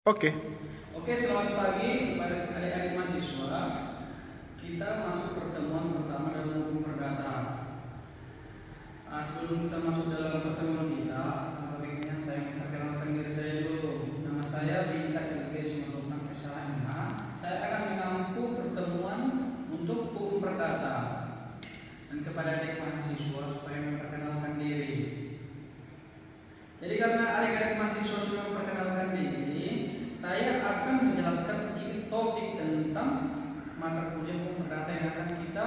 Oke. Oke, selamat pagi kepada adik-adik mahasiswa. Kita masuk pertemuan pertama dalam hukum perdata. Sebelum kita masuk dalam pertemuan kita, baiknya saya memperkenalkan diri saya dulu. Nama saya Bingka Ilges Matutang SHMH. Saya akan mengampu pertemuan untuk hukum perdata. Dan kepada adik mahasiswa supaya memperkenalkan diri. Jadi karena adik-adik mahasiswa sudah memperkenalkan diri, saya akan menjelaskan sedikit topik tentang mata kuliah hukum perdata yang akan kita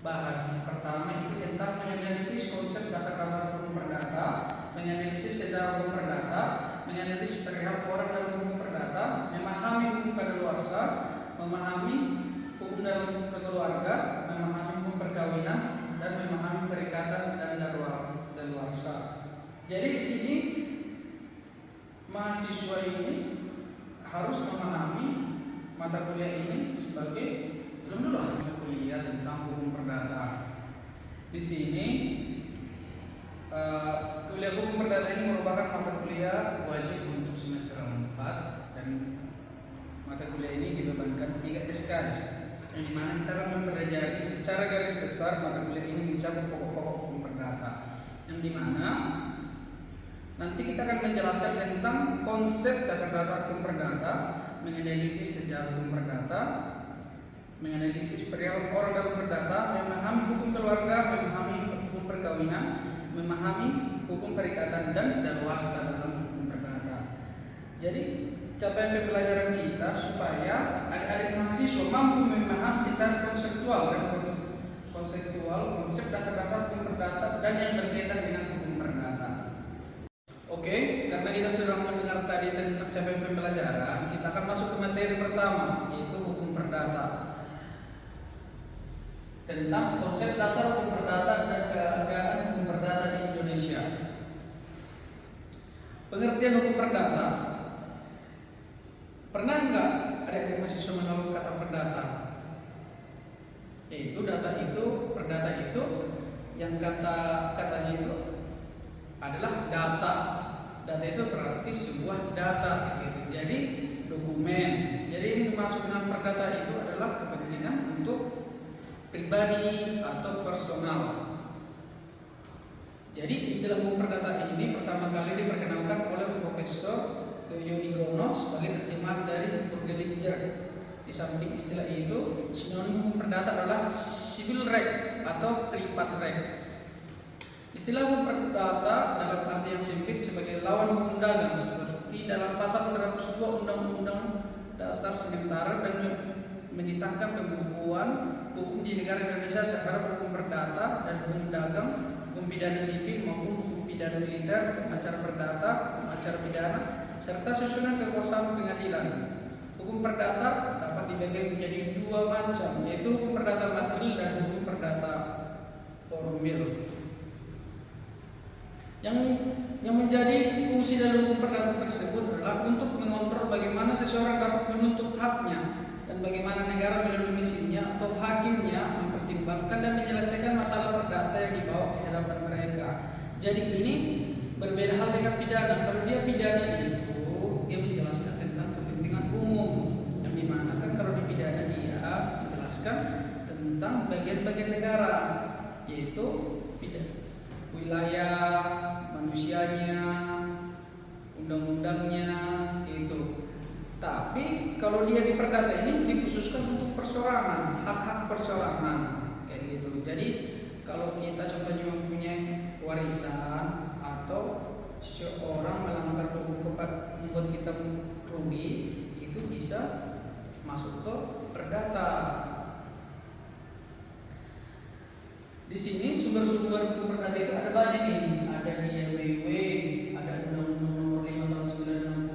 bahas. Pertama itu tentang menganalisis konsep dasar-dasar hukum perdata, menganalisis sejarah hukum perdata, menganalisis perihal orang dalam hukum perdata, memahami hukum kadaluarsa, memahami hukum dalam hukum keluarga, memahami hukum perkawinan, dan memahami perikatan dan daluarsa. Jadi di sini mahasiswa ini harus memahami mata kuliah ini sebagai mata kuliah tentang hukum perdata. Di sini kuliah hukum perdata ini merupakan mata kuliah wajib untuk semester 4 dan mata kuliah ini dibebankan 3 SKS yang dimana kita akan mempelajari secara garis besar mata kuliah ini mencakup pokok-pokok hukum perdata yang dimana nanti kita akan menjelaskan tentang konsep dasar-dasar hukum perdata, menganalisis sejarah hukum perdata, menganalisis perihal orang dalam perdata, memahami hukum keluarga, memahami hukum perkawinan, memahami hukum perikatan dan daluarsa dalam hukum perdata. Jadi capaian pembelajaran kita supaya adik-adik mahasiswa mampu memahami secara konseptual konsep dasar-dasar hukum perdata dan yang berkaitan dengan hukum perdata. Oke, karena kita sudah mendengar tadi tentang capaian pembelajaran, kita akan masuk ke materi pertama, yaitu hukum perdata. Tentang konsep dasar hukum perdata dan keadaan hukum perdata di Indonesia. Pengertian hukum perdata. Pernah enggak ada mahasiswa mengenal kata perdata? Yaitu perdata itu, yang katanya itu adalah data. Data itu berarti sebuah data gitu. Jadi dokumen. Jadi yang dimaksud dengan perdata itu adalah kepentingan untuk pribadi atau personal. Jadi istilah hukum perdata ini pertama kali diperkenalkan oleh Profesor Doyo Nigono sebagai terjemahan dari Burgerlinger. Di samping istilah itu, sinonim hukum perdata adalah civil right atau privat right. Istilah hukum perdata dalam arti yang sempit sebagai lawan hukum dagang seperti dalam pasal 102 Undang-Undang Dasar sementara dan menitahkan pembukuan hukum di negara Indonesia terhadap hukum perdata dan hukum dagang, hukum pidana sipil maupun hukum pidana militer, acara perdata, acara pidana, serta susunan kekuasaan pengadilan. Hukum perdata dapat dibagi menjadi 2 macam, yaitu hukum perdata material dan hukum perdata formil. Yang menjadi fungsi dalam hukum perdata tersebut adalah untuk mengontrol bagaimana seseorang dapat menuntut haknya dan bagaimana negara melalui misinya atau hakimnya mempertimbangkan dan menyelesaikan masalah perdata yang dibawa ke hadapan mereka. Jadi ini berbeda hal dengan pidana. Kalau dia pidana itu dia menjelaskan tentang kepentingan umum, yang dimana kan kalau di pidana dia menjelaskan tentang bagian-bagian negara, yaitu wilayah, manusianya, undang-undangnya itu. Tapi kalau dia di perdata ini dikhususkan untuk persorangan, hak-hak persorangan kayak gitu. Jadi kalau kita contohnya mempunyai warisan atau seseorang melanggar hukum membuat kita rugi, itu bisa masuk ke perdata. Di sini sumber-sumber hukum perdata itu ada banyak ini. Ada di IABW, ada Undang-Undang Nomor 5 Tahun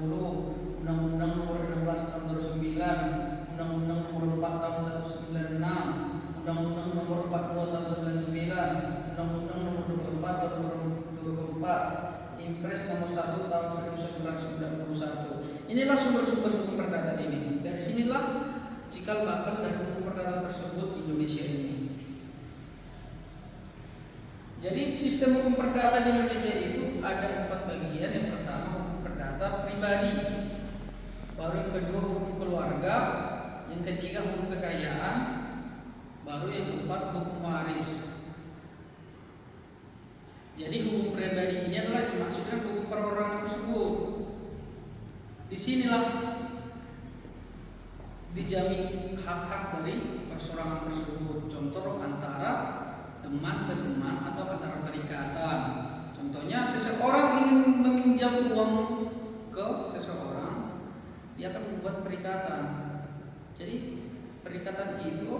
1960, Undang-Undang Nomor 16 Tahun 2009, Undang-Undang Nomor 4 Tahun 1996, Undang-Undang Nomor 42 Tahun 1999, Undang-Undang Nomor 24 Tahun 2024, Impres Nomor 1 Tahun 1991. Inilah sumber-sumber hukum perdata ini. Dari sinilah cikal bakal dari hukum perdata tersebut di Indonesia ini. Jadi sistem hukum perdata di Indonesia itu ada 4 bagian. Yang pertama hukum perdata pribadi. baru yang kedua hukum keluarga, yang ketiga hukum kekayaan, baru yang keempat hukum waris. Jadi hukum pribadi ini adalah dimaksudkan hukum perorangan tersebut. Disinilah dijamin hak-hak dari perseorangan tersebut. Contoh antara teman ke teman atau antara perikatan. Contohnya seseorang ingin meminjam uang ke seseorang, dia akan membuat perikatan. Jadi perikatan itu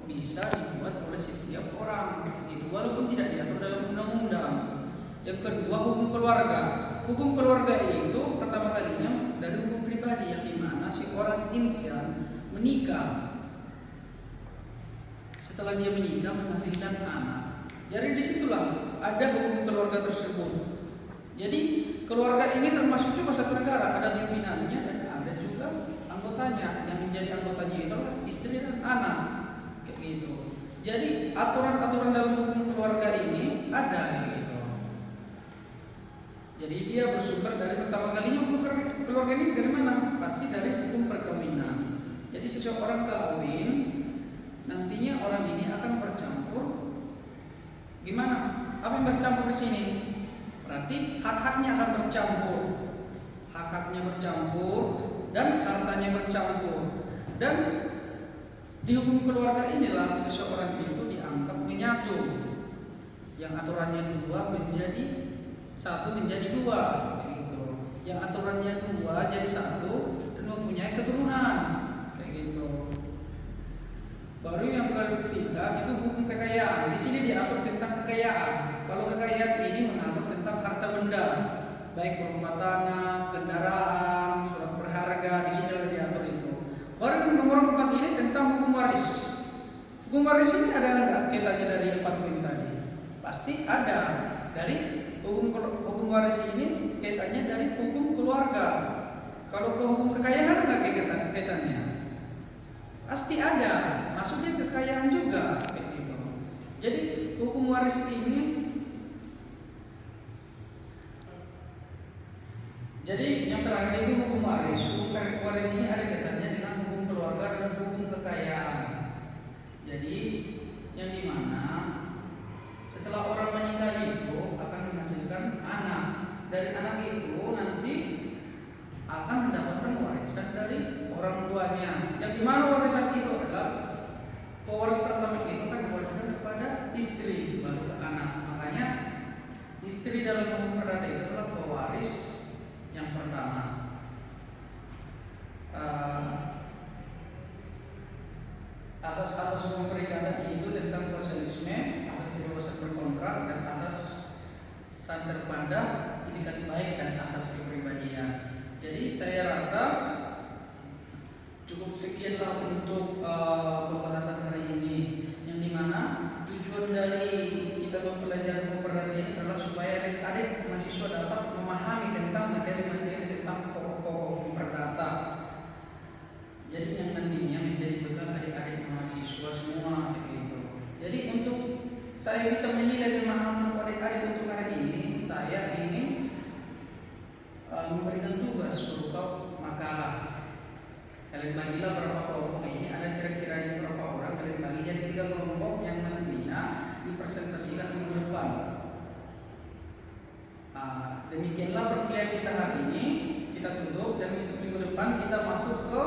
bisa dibuat oleh setiap orang, itu walaupun tidak diatur dalam undang-undang. Yang kedua hukum keluarga. Hukum keluarga itu pertama kalinya dari hukum pribadi, yang dimana si orang insan menikah. Setelah dia menikah menghasilkan anak. Jadi disitulah ada hukum keluarga tersebut. Jadi keluarga ini termasuk juga satu negara, ada pimpinannya dan ada juga anggotanya. Yang menjadi anggotanya itu adalah istri dan anak, kayak gitu. Jadi aturan-aturan dalam hukum keluarga ini ada gitu. Jadi dia bersumber dari pertama kalinya hukum keluarga ini dari mana? Pasti dari hukum perkawinan. Jadi seseorang kawin, nantinya orang ini akan bercampur. Gimana? Apa yang bercampur di sini? Berarti hak-haknya akan bercampur. Hak-haknya bercampur dan hartanya bercampur. Dan di hukum keluarga inilah seseorang itu dianggap menyatu. Yang aturannya dua menjadi satu menjadi dua, gitu. Yang aturannya dua jadi satu dan mempunyai keturunan, kayak gitu. Baru yang ketiga itu hukum kekayaan. Di sini diatur tentang kekayaan. Kalau kekayaan ini mengatur tentang harta benda, baik berupa tanah, kendaraan, surat berharga. Di sini ada diatur itu. Baru yang nomor 4 ini tentang hukum waris. Hukum waris ini ada enggak kaitannya dari 4 poin tadi? Pasti ada. Dari hukum waris ini kaitannya dari hukum keluarga. Kalau ke hukum kekayaan ada nggak kaitannya? Pasti ada. Maksudnya kekayaan juga, kayak gitu. Jadi hukum waris ini, jadi yang terakhir itu hukum waris. Hukum waris ini ada kaitannya dengan hukum keluarga dan hukum kekayaan. Jadi yang dimana setelah orang menikah itu akan menghasilkan anak. Dari anak itu nanti akan mendapatkan warisan dari orang tuanya. Yang dimana warisan itu adalah pewaris pertama itu kan diwariskan kepada istri, baru ke anak. Makanya istri dalam hukum perdata itu adalah pewaris yang pertama. Asas-asas hukum perikatan itu tentang sosialisme, asas kebebasan berkontrak, dan asas sanser panda, itikat baik, dan asas kepribadian. Jadi saya rasa cukup sekianlah untuk pembahasan hari ini, yang dimana tujuan dari kita mempelajari hukum perdata ini adalah supaya adik-adik mahasiswa dapat memahami tentang materi-materi tentang pokok-pokok hukum perdata. Jadi yang nantinya menjadi bekal adik-adik mahasiswa semua, gitu. Jadi untuk saya bisa menilai pemahaman adik-adik untuk hari ini, saya ingin memberikan tugas berupa makalah. Kalian bagilah berapa kelompok ini, ada kira-kira berapa orang, kalian bagi jadi 3 kelompok yang nantinya dipresentasikan minggu depan. Demikianlah perkuliahan kita hari ini, kita tutup dan minggu depan kita masuk ke